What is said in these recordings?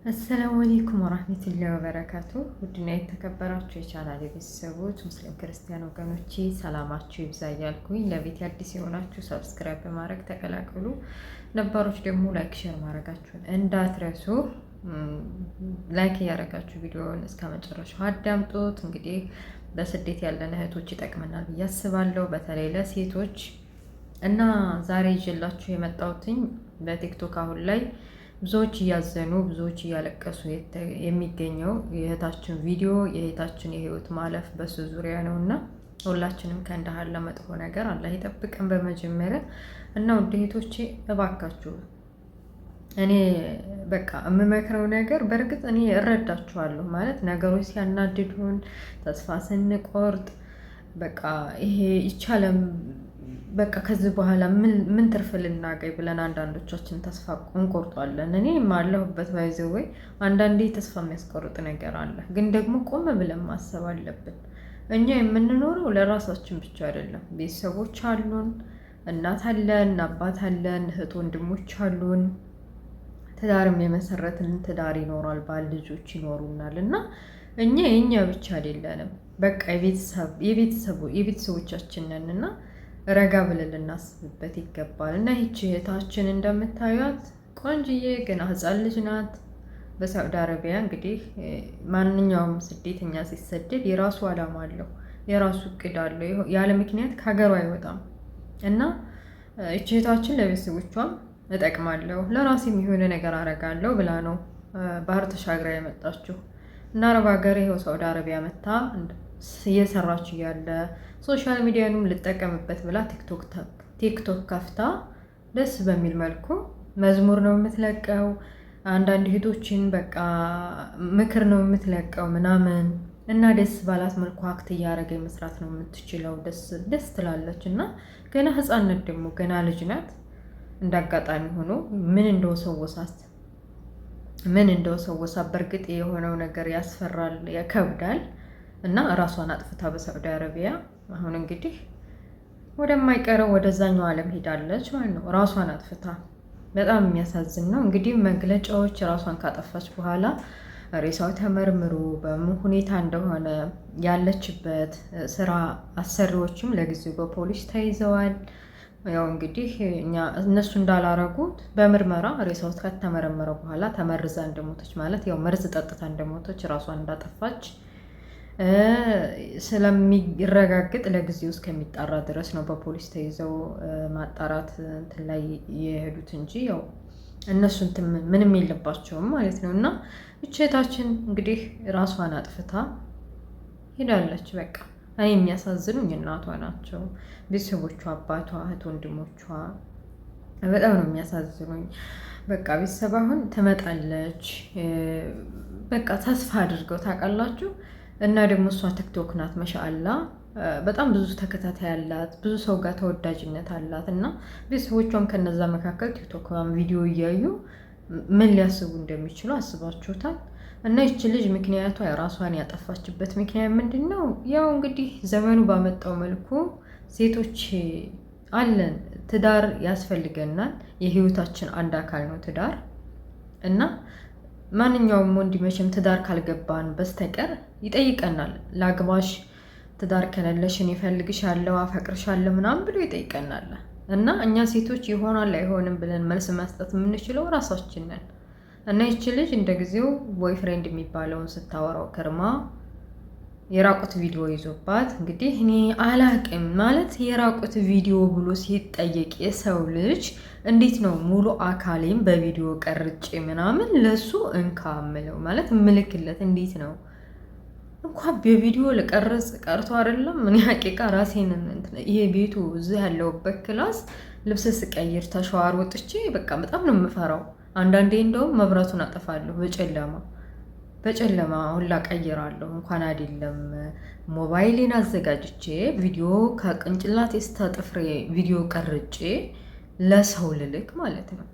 አሰላሙ አለይኩም ወራህመቱላሂ ወበረካቱ። ውድና የተከበራችሁ የቻናሌ ቤተሰቦች ሙስሊም ክርስቲያን ወገኖቼ ሰላማችሁ ይብዛ እያልኩኝ ለቤት አዲስ የሆናችሁ ሰብስክራይብ በማድረግ ተቀላቀሉ። ነባሮች ደግሞ ላይክ ሼር ማድረጋችሁን እንዳትረሱ። ላይክ እያደረጋችሁ ቪዲዮውን እስከ መጨረሻው አዳምጡት። እንግዲህ በስደት ያለን እህቶች ይጠቅመናል ብዬ አስባለሁ፣ በተለይ ለሴቶች እና ዛሬ ይዤላችሁ የመጣሁትኝ በቲክቶክ አሁን ላይ ብዙዎች እያዘኑ ብዙዎች እያለቀሱ የሚገኘው የእህታችን ቪዲዮ የእህታችን የህይወት ማለፍ በሱ ዙሪያ ነው እና ሁላችንም ከእንዲህ ያለ መጥፎ ነገር አላህ ይጠብቀን በመጀመሪያ እና ውድ እህቶቼ እባካችሁ እኔ በቃ የምመክረው ነገር በእርግጥ እኔ እረዳችኋለሁ ማለት ነገሮች ሲያናድዱን ተስፋ ስንቆርጥ በቃ ይሄ ይቻለም በቃ ከዚህ በኋላ ምን ትርፍ ልናገኝ ብለን አንዳንዶቻችን ተስፋ እንቆርጧለን። እኔ ማለሁበት ባይዘወይ አንዳንዴ ተስፋ የሚያስቆርጥ ነገር አለ፣ ግን ደግሞ ቆም ብለን ማሰብ አለብን። እኛ የምንኖረው ለራሳችን ብቻ አይደለም። ቤተሰቦች አሉን፣ እናት አለን፣ አባት አለን፣ እህት ወንድሞች አሉን፣ ትዳርም የመሰረትን ትዳር ይኖራል፣ ባል ልጆች ይኖሩናል እና እኛ የኛ ብቻ አይደለንም። በቃ የቤተሰቦቻችን ነን እና ረጋ ብለን ልናስብበት ይገባል። እና ይህች እህታችን እንደምታዩት ቆንጅዬ ገና ህፃን ልጅ ናት። በሳዑዲ አረቢያ እንግዲህ ማንኛውም ስደተኛ ሲሰደድ የራሱ ዓላማ አለው፣ የራሱ እቅድ አለው። ያለ ምክንያት ከሀገሩ አይወጣም እና ይህች እህታችን ለቤተሰቦቿም እጠቅማለሁ ለራሴም የሆነ ነገር አረጋለሁ ብላ ነው ባህር ተሻግራ የመጣችው እና አረብ ሀገር ይኸው ሳዑዲ አረቢያ መታ እየሰራች እያለ ሶሻል ሚዲያንም ልጠቀምበት ብላ ቲክቶክ ከፍታ ደስ በሚል መልኩ መዝሙር ነው የምትለቀው። አንዳንድ እህቶችን በቃ ምክር ነው የምትለቀው ምናምን እና ደስ ባላት መልኩ አክት እያደረገ መስራት ነው የምትችለው። ደስ ትላለች እና ገና ህፃነት ደግሞ ገና ልጅ ናት። እንዳጋጣሚ ሆኖ ምን እንደወሰወሳት በእርግጥ የሆነው ነገር ያስፈራል፣ ያከብዳል። እና ራሷን አጥፍታ በሳዑዲ አረቢያ አሁን እንግዲህ ወደማይቀረው ወደዛኛው ዓለም ሄዳለች ማለት ነው፣ ራሷን አጥፍታ። በጣም የሚያሳዝን ነው። እንግዲህ መግለጫዎች ራሷን ካጠፋች በኋላ ሬሳው ተመርምሮ በምን ሁኔታ እንደሆነ ያለችበት ስራ አሰሪዎችም ለጊዜው በፖሊስ ተይዘዋል። ያው እንግዲህ እነሱ እንዳላረጉት በምርመራ ሬሳው ከተመረመረ በኋላ ተመርዛ እንደሞተች ማለት ያው መርዝ ጠጥታ እንደሞተች ራሷን እንዳጠፋች ስለሚረጋግጥ ለጊዜው እስከሚጣራ ድረስ ነው በፖሊስ ተይዘው ማጣራት እንትን ላይ የሄዱት እንጂ ያው እነሱ እንትን ምንም የለባቸውም ማለት ነው። እና እህታችን እንግዲህ ራሷን አጥፍታ ሄዳለች። በቃ እኔ የሚያሳዝኑኝ እናቷ ናቸው፣ ቤተሰቦቿ፣ አባቷ፣ እህት ወንድሞቿ በጣም ነው የሚያሳዝኑኝ። በቃ ቤተሰብ አሁን ትመጣለች በቃ ተስፋ አድርገው ታውቃላችሁ። እና ደግሞ እሷ ቲክቶክ ናት ማሻአላ በጣም ብዙ ተከታታይ አላት፣ ብዙ ሰው ጋር ተወዳጅነት አላት። እና ቤተሰቦቿም ከነዛ መካከል ቲክቶክን ቪዲዮ እያዩ ምን ሊያስቡ እንደሚችሉ አስባችሁታል? እና ይቺ ልጅ ምክንያቷ ራሷን ያጠፋችበት ምክንያት ምንድን ነው? ያው እንግዲህ ዘመኑ ባመጣው መልኩ ሴቶች አለን፣ ትዳር ያስፈልገናል፣ የህይወታችን አንድ አካል ነው ትዳር እና ማንኛውም ወንድ መቼም ትዳር ካልገባን በስተቀር ይጠይቀናል። ላግባሽ፣ ትዳር ከሌለሽ እኔ እፈልግሻለሁ፣ አፈቅርሻለሁ ምናምን ብሎ ይጠይቀናል። እና እኛ ሴቶች ይሆናል አይሆንም ብለን መልስ መስጠት የምንችለው ራሳችን ነን። እና ይቺ ልጅ እንደ ጊዜው ቦይፍሬንድ የሚባለውን ስታወራው ከርማ የራቁት ቪዲዮ ይዞባት እንግዲህ እኔ አላቅም ማለት የራቁት ቪዲዮ ብሎ ሲጠየቅ የሰው ልጅ እንዴት ነው ሙሉ አካሌም በቪዲዮ ቀርጬ ምናምን ለሱ እንካ ምለው ማለት ምልክለት እንዴት ነው? እንኳን በቪዲዮ ልቀርጽ ቀርቶ አይደለም ምን ሐቂቃ ራሴን ይሄ ቤቱ እዚህ ያለውበት ክላስ ልብስ ስቀይር ተሻዋር ወጥቼ በቃ በጣም ነው የምፈራው። አንዳንዴ እንደውም መብራቱን አጠፋለሁ በጨለማ ሁላ ቀይራለሁ። እንኳን አይደለም ሞባይሌን አዘጋጅቼ ቪዲዮ ከቅንጭላቴ እስከ ጥፍሬ ቪዲዮ ቀርጬ ለሰው ልልክ ማለት ነው።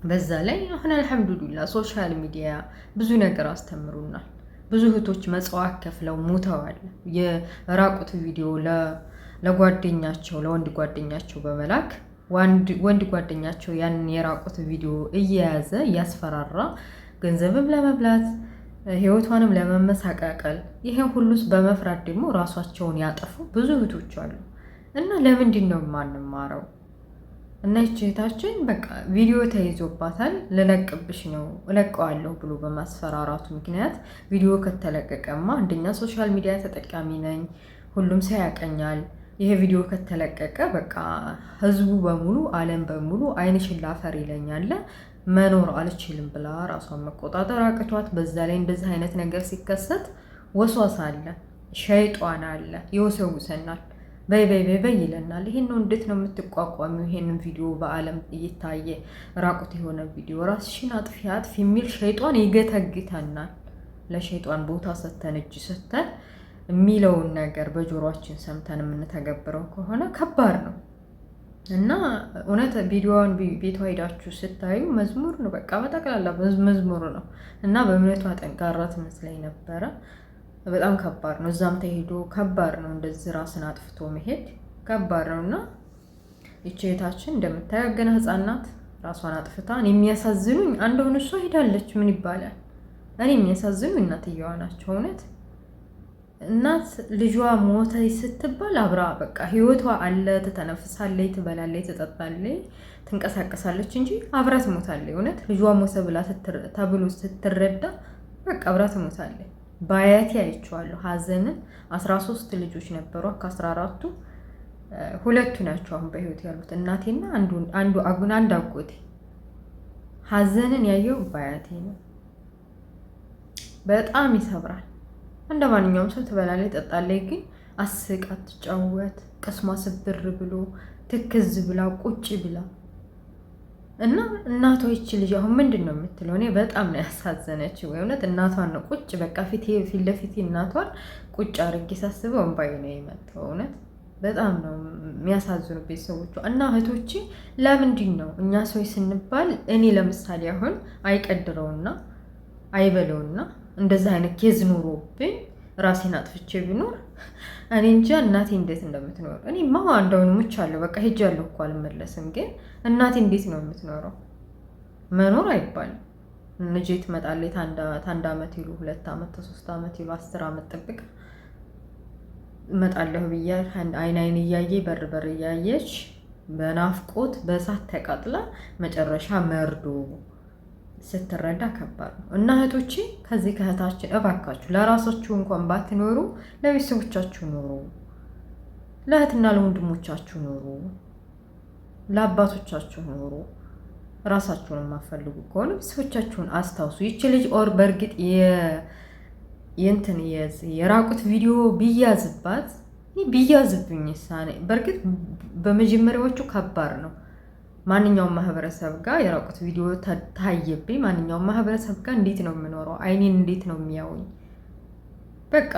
በዛ ላይ አሁን አልሐምዱሊላህ ሶሻል ሚዲያ ብዙ ነገር አስተምሩናል። ብዙ እህቶች መጽዋዕት ከፍለው ሞተዋል። የራቁት ቪዲዮ ለጓደኛቸው ለወንድ ጓደኛቸው በመላክ ወንድ ጓደኛቸው ያንን የራቁት ቪዲዮ እየያዘ እያስፈራራ ገንዘብም ለመብላት ህይወቷንም ለመመሳቀቀል ይሄን ሁሉስ በመፍራት ደግሞ ራሷቸውን ያጠፉ ብዙ እህቶች አሉ። እና ለምንድን ነው የማንማረው? እና ይህች እህታችን በቃ ቪዲዮ ተይዞባታል። ልለቅብሽ ነው እለቀዋለሁ ብሎ በማስፈራራቱ ምክንያት ቪዲዮ ከተለቀቀማ አንደኛ ሶሻል ሚዲያ ተጠቃሚ ነኝ፣ ሁሉም ሰው ያቀኛል። ይሄ ቪዲዮ ከተለቀቀ በቃ ህዝቡ በሙሉ ዓለም በሙሉ ዓይንሽን ላፈር ይለኛል፣ መኖር አልችልም ብላ ራሷን መቆጣጠር አቅቷት፣ በዛ ላይ እንደዚህ አይነት ነገር ሲከሰት ወስዋስ አለ፣ ሸይጧን አለ፣ ይወሰውሰናል፣ በይ በይ በይ በይ ይለናል። ይሄን ነው እንዴት ነው የምትቋቋሚው? ይሄንን ቪዲዮ በዓለም እየታየ ራቁት የሆነ ቪዲዮ ራስሽን አጥፊ አጥፊ የሚል ሸይጧን ይገተግተናል። ለሸይጧን ቦታ ሰተን እጅ ሰተን የሚለውን ነገር በጆሮአችን ሰምተን የምንተገብረው ከሆነ ከባድ ነው። እና እውነት ቪዲዮውን ቤቷ ሄዳችሁ ስታዩ መዝሙር ነው፣ በቃ በጠቅላላ መዝሙር ነው። እና በእምነቷ ጠንካራ ትመስለኝ ነበረ። በጣም ከባድ ነው። እዛም ተሄዶ ከባድ ነው። እንደዚህ ራስን አጥፍቶ መሄድ ከባድ ነው። እና ይህች እህታችን እንደምታየው ገና ሕፃን ናት። ራሷን አጥፍታ የሚያሳዝኑኝ አንደሆነ እሷ ሄዳለች። ምን ይባላል? እኔ የሚያሳዝኑኝ እናትየዋ ናቸው። እውነት እናት ልጇ ሞተ ስትባል አብራ በቃ ህይወቷ አለ፣ ትተነፍሳለች፣ ትበላለች፣ ትጠጣለች፣ ትንቀሳቀሳለች እንጂ አብራ ትሞታለች። እውነት ልጇ ሞተ ብላ ተብሎ ስትረዳ በቃ አብራ ትሞታለች። በአያቴ አይቼዋለሁ ሀዘንን። 13 ልጆች ነበሯ። ከ14ቱ ሁለቱ ናቸው አሁን በህይወት ያሉት፣ እናቴና አንድ አጎቴ። ሀዘንን ያየው በአያቴ ነው። በጣም ይሰብራል። እንደ ማንኛውም ሰው ትበላለች፣ ጠጣለች፣ ግን አስቃ ትጫወት፣ ቅስሟ ስብር ብሎ ትክዝ ብላ ቁጭ ብላ እና እናቷ ይቺ ልጅ አሁን ምንድን ነው የምትለው? እኔ በጣም ነው ያሳዘነች። እውነት እናቷን ነው ቁጭ በቃ ፊት ለፊት እናቷን ቁጭ አድርጌ ሳስበው እምባዬ ነው የመጣው። እውነት በጣም ነው የሚያሳዝኑ ቤተሰቦቿ እና እህቶቼ። ለምንድን ነው እኛ ሰዎች ስንባል እኔ ለምሳሌ አሁን አይቀድረውና አይበለውና እንደዚህ አይነት ኬዝ ኑሮብኝ ራሴን አጥፍቼ ቢኖር እኔ እንጃ እናቴ እንዴት እንደምትኖር። እኔማ እንደውን ሙቻለሁ በቃ ሄጃለሁ እኮ አልመለስም። ግን እናቴ እንዴት ነው የምትኖረው? መኖር አይባልም። ልጄ ትመጣለች አንድ አመት ይሉ 2 አመት 3 አመት ይሉ 10 አመት ጠብቃ እመጣለሁ ብያ አይን እያየ በር እያየች በናፍቆት በእሳት ተቃጥላ መጨረሻ መርዶ ስትረዳ ከባድ ነው። እና እህቶቼ ከዚህ ከእህታችን እባካችሁ ለራሳችሁ እንኳን ባትኖሩ ለቤተሰቦቻችሁ ኑሩ፣ ለእህትና ለወንድሞቻችሁ ኑሩ፣ ለአባቶቻችሁ ኑሩ። ራሳችሁን የማፈልጉ ከሆነ ቤተሰቦቻችሁን አስታውሱ። ይቺ ልጅ በእርግጥ የራቁት ቪዲዮ ቢያዝብኝ ሳኔ በእርግጥ በመጀመሪያዎቹ ከባድ ነው። ማንኛውም ማህበረሰብ ጋር የራቁት ቪዲዮ ታየብኝ። ማንኛውም ማህበረሰብ ጋር እንዴት ነው የምኖረው? አይኔን እንዴት ነው የሚያውኝ? በቃ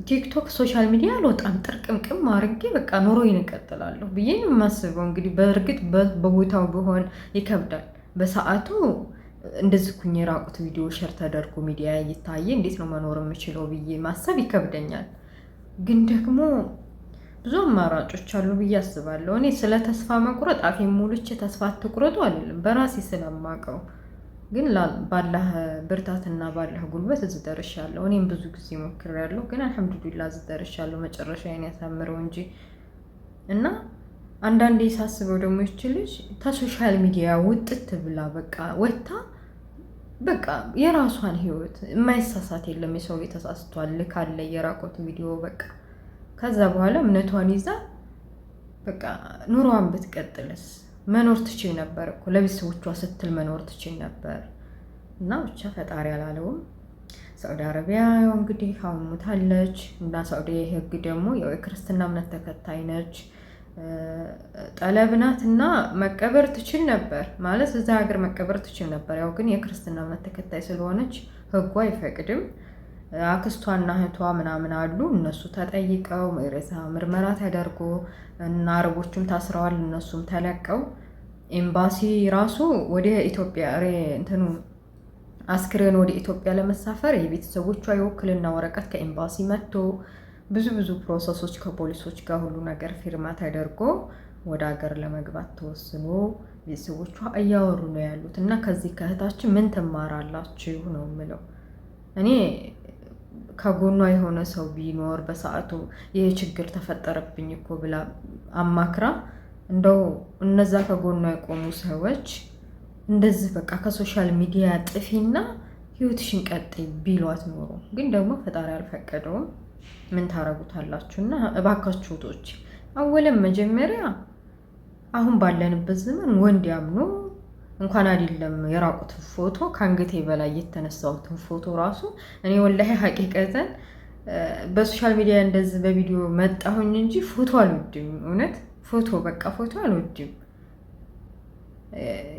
ቲክቶክ ሶሻል ሚዲያ አልወጣም፣ ጥርቅምቅም አድርጌ በቃ ኑሮዬን እቀጥላለሁ ብዬ ነው የማስበው። እንግዲህ በእርግጥ በቦታው ቢሆን ይከብዳል። በሰዓቱ እንደዚህ ኩኝ የራቁት ቪዲዮ ሸር ተደርጎ ሚዲያ እየታየ እንዴት ነው መኖር የምችለው ብዬ ማሰብ ይከብደኛል። ግን ደግሞ ብዙ አማራጮች አሉ ብዬ አስባለሁ። እኔ ስለ ተስፋ መቁረጥ አፌን ሞልቼ ተስፋ አትቁረጡ አልልም፣ በራሴ ስለማውቀው። ግን ባላህ ብርታትና ባላህ ጉልበት እዚህ ደርሻለሁ። እኔም ብዙ ጊዜ ሞክሬያለሁ፣ ግን አልሐምዱሊላህ እዚህ ደርሻለሁ። መጨረሻዬን ያሳምረው እንጂ እና አንዳንዴ ሳስበው ደግሞ ይች ልጅ ከሶሻል ሚዲያ ውጥት ብላ በቃ ወጥታ በቃ የራሷን ህይወት የማይሳሳት የለም። የሰው ቤት ተሳስቷል ልካለ የራቁት ቪዲዮ በቃ ከዛ በኋላ እምነቷን ይዛ በቃ ኑሮዋን ብትቀጥልስ መኖር ትችል ነበር እኮ። ለቤተሰቦቿ ስትል መኖር ትችል ነበር። እና ብቻ ፈጣሪ አላለውም። ሳዑዲ አረቢያ ያው እንግዲህ አሁን ሞታለች። እና ሳዑዲ ህግ ደግሞ ያው የክርስትና እምነት ተከታይ ነች፣ ጠለብ ናት እና መቀበር ትችል ነበር ማለት እዛ ሀገር መቀበር ትችል ነበር። ያው ግን የክርስትና እምነት ተከታይ ስለሆነች ህጉ አይፈቅድም። አክስቷና እህቷ ምናምን አሉ። እነሱ ተጠይቀው ሬሳ ምርመራ ተደርጎ እና አረቦቹም ታስረዋል፣ እነሱም ተለቀው ኤምባሲ ራሱ ወደ ኢትዮጵያ አስክሬን ወደ ኢትዮጵያ ለመሳፈር የቤተሰቦቿ የውክልና ወረቀት ከኤምባሲ መጥቶ ብዙ ፕሮሰሶች ከፖሊሶች ጋር ሁሉ ነገር ፊርማ ተደርጎ ወደ ሀገር ለመግባት ተወስኖ ቤተሰቦቿ እያወሩ ነው ያሉት። እና ከዚህ ከእህታችን ምን ትማራላችሁ ነው የምለው እኔ። ከጎኗ የሆነ ሰው ቢኖር በሰዓቱ ይህ ችግር ተፈጠረብኝ እኮ ብላ አማክራ እንደው እነዛ ከጎኗ የቆሙ ሰዎች እንደዚህ በቃ ከሶሻል ሚዲያ ጥፊና ህይወትሽን ቀጥይ ቢሏት ኖሮ፣ ግን ደግሞ ፈጣሪ አልፈቀደውም። ምን ታረጉታላችሁ? እና እባካችሁ እህቶች አወለም መጀመሪያ አሁን ባለንበት ዘመን ወንድ ያምኖ እንኳን አይደለም የራቁትን ፎቶ ከአንገቴ በላይ የተነሳሁትን ፎቶ ራሱ እኔ ወላሂ ሀቂቀተን በሶሻል ሚዲያ እንደዚህ በቪዲዮ መጣሁኝ እንጂ ፎቶ አልወድም። እውነት ፎቶ በቃ ፎቶ አልወድም።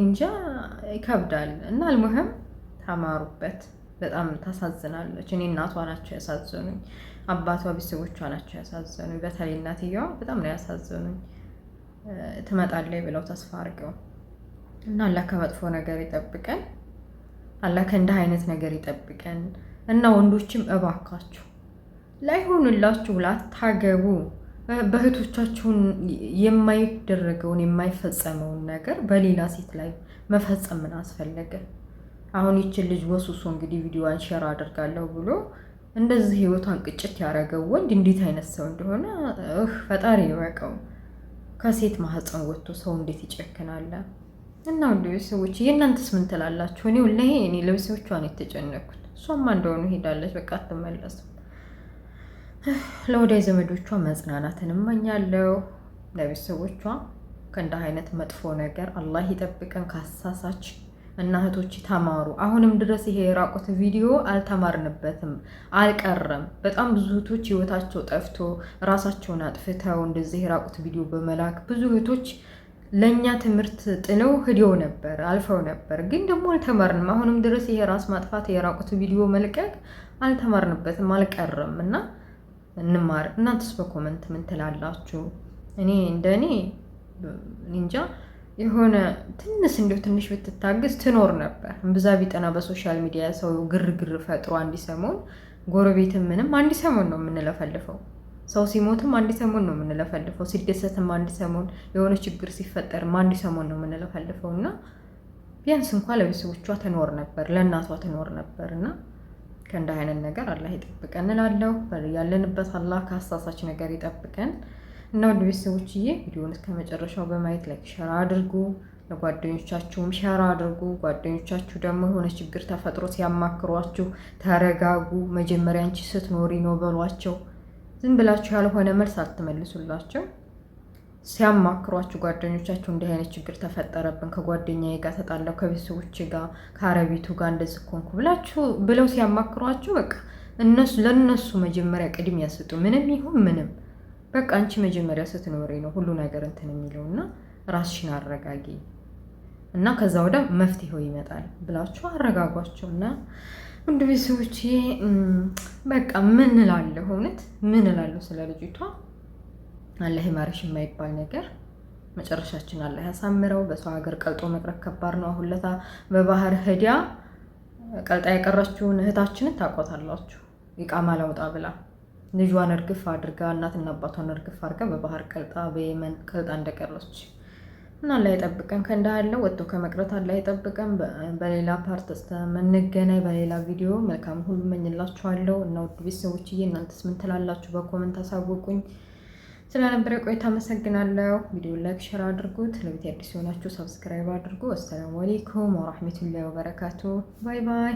እንጃ ይከብዳል። እና አልሙህም ተማሩበት። በጣም ታሳዝናለች። እኔ እናቷ ናቸው ያሳዘኑኝ፣ አባቷ ቤተሰቦቿ ናቸው ያሳዘኑኝ። በተለይ እናትየዋ በጣም ነው ያሳዘኑኝ። ትመጣለች ብለው ተስፋ አድርገው እና አላህ ከመጥፎ ነገር ይጠብቀን። አላህ ከእንዲህ አይነት ነገር ይጠብቀን። እና ወንዶችም እባካችሁ ላይሆንላችሁ ላታገቡ በእህቶቻችሁን የማይደረገውን የማይፈጸመውን ነገር በሌላ ሴት ላይ መፈጸም ምን አስፈለገ? አሁን ይችን ልጅ ወሱሶ እንግዲህ ቪዲዮዋን ሼር አድርጋለሁ ብሎ እንደዚህ ህይወቷን ቅጭት ያደረገው ወንድ እንዴት አይነት ሰው እንደሆነ ፈጣሪ ይወቀው። ከሴት ማህፀን ወጥቶ ሰው እንዴት ይጨክናል? እና ወንድ ቤተሰቦች የእናንተስ ምን ትላላችሁ? እኔ ወላሂ ለቤተሰቦቿ ነው የተጨነኩት። እሷማ እንደሆኑ ሄዳለች፣ በቃ አትመለስም። ለወዳጅ ዘመዶቿ መጽናናትን እመኛለሁ። ለቤተሰቦቿ ከእንዲህ አይነት መጥፎ ነገር አላህ ይጠብቀን። ካሳሳች እና እህቶች ተማሩ። አሁንም ድረስ ይሄ የራቁት ቪዲዮ አልተማርንበትም፣ አልቀረም። በጣም ብዙ እህቶች ህይወታቸው ጠፍቶ ራሳቸውን አጥፍተው እንደዚህ የራቁት ቪዲዮ በመላክ ብዙ እህቶች ለእኛ ትምህርት ጥለው ሂደው ነበር፣ አልፈው ነበር። ግን ደግሞ አልተማርንም። አሁንም ድረስ ይሄ ራስ ማጥፋት የራቁት ቪዲዮ መልቀቅ አልተማርንበትም፣ አልቀረም። እና እንማር። እናንተስ በኮመንት ምን ትላላችሁ? እኔ እንደኔ እንጃ የሆነ ትንሽ ብትታገዝ ትኖር ነበር። ብዛ ቢጠና በሶሻል ሚዲያ ሰው ግርግር ፈጥሮ አንድ ሰሞን ጎረቤትም ምንም አንድ ሰሞን ነው የምንለፈልፈው። ሰው ሲሞትም አንድ ሰሞን ነው የምንለፈልፈው። ሲደሰትም አንድ ሰሞን፣ የሆነ ችግር ሲፈጠርም አንድ ሰሞን ነው የምንለፈልፈው። እና ቢያንስ እንኳን ለቤተሰቦቿ ትኖር ነበር፣ ለእናቷ ትኖር ነበር። እና ከእንዲህ አይነት ነገር አላህ ይጠብቀን እላለሁ። ያለንበት አላህ ከአሳሳች ነገር ይጠብቀን። እና ወደ ቤተሰቦችዬ ቪዲዮውን እስከ መጨረሻው በማየት ላይክ ሸር አድርጉ፣ ለጓደኞቻችሁም ሸር አድርጉ። ጓደኞቻችሁ ደግሞ የሆነ ችግር ተፈጥሮ ሲያማክሯችሁ ተረጋጉ፣ መጀመሪያ አንቺ ስትኖሪ ነው በሏቸው። ዝም ብላችሁ ያልሆነ መልስ አትመልሱላቸው። ሲያማክሯችሁ ጓደኞቻችሁ እንዲህ አይነት ችግር ተፈጠረብን፣ ከጓደኛዬ ጋር ተጣላሁ፣ ከቤተሰቦቼ ጋር ከአረቢቱ ጋር እንደዚህ ኮንኩ ብለው ሲያማክሯችሁ በቃ ለእነሱ መጀመሪያ ቅድሚያ ስጡ። ምንም ይሁን ምንም በቃ አንቺ መጀመሪያ ስትኖሪ ነው ሁሉ ነገር እንትን የሚለው እና ራስሽን አረጋጊ እና ከዛ ወደ መፍትሄው ይመጣል ብላችሁ አረጋጓቸው። እና ወንድ ቤተሰቦቼ በቃ ምን እላለሁ፣ እውነት ምን እላለሁ ስለ ልጅቷ። አላህ ይማርሽ የማይባል ነገር፣ መጨረሻችን አላህ ያሳምረው። በሰው ሀገር ቀልጦ መቅረት ከባድ ነው። አሁን ለታ በባህር ሄዳ ቀልጣ የቀረችውን እህታችንን ታውቋታላችሁ። ይቃማ ላውጣ ብላ ልጇን እርግፍ አድርጋ እናትና አባቷን እርግፍ አድርጋ በባህር ቀልጣ በየመን ቀልጣ እንደቀረች እና አላህ ይጠብቀን። ከእንዲህ ያለው ወጥቶ ከመቅረት አላህ ይጠብቀን። በሌላ ፓርት እስከምንገናኝ በሌላ ቪዲዮ መልካም ሁሉ እመኝላችኋለሁ። እና ውድ ቤተሰቦችዬ እናንተስ ምን ትላላችሁ? በኮመንት አሳውቁኝ። ስለነበረ ቆይታ አመሰግናለሁ። ቪዲዮ ላይክ ሼር አድርጉት። ለቤት አዲስ የሆናችሁ ሰብስክራይብ አድርጉ። አሰላሙ አለይኩም ወራህመቱላሂ ወበረካቱ። ባይ ባይ።